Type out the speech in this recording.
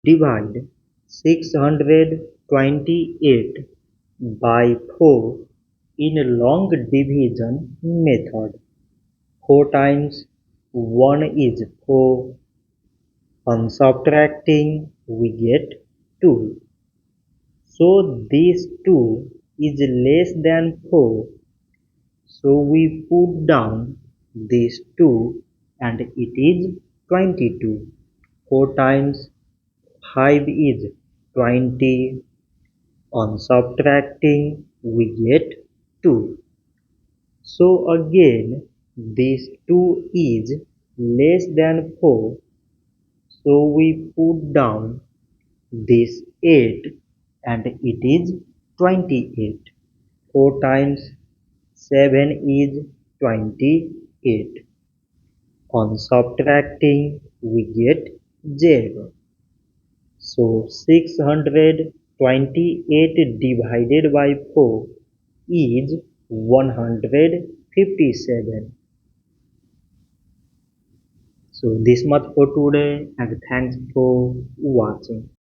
Divide 628 by 4 in long division method. 4 times 1 is 4. On subtracting we get 2. So this 2 is less than 4. So we put down this 2 and it is 22. 4 times 5 is 20. On subtracting we get 2. So again this 2 is less than 4. So we put down this 8 and it is 28. 4 times 7 is 28. On subtracting we get 0. So 628 divided by 4 is 157. So this much for today and thanks for watching.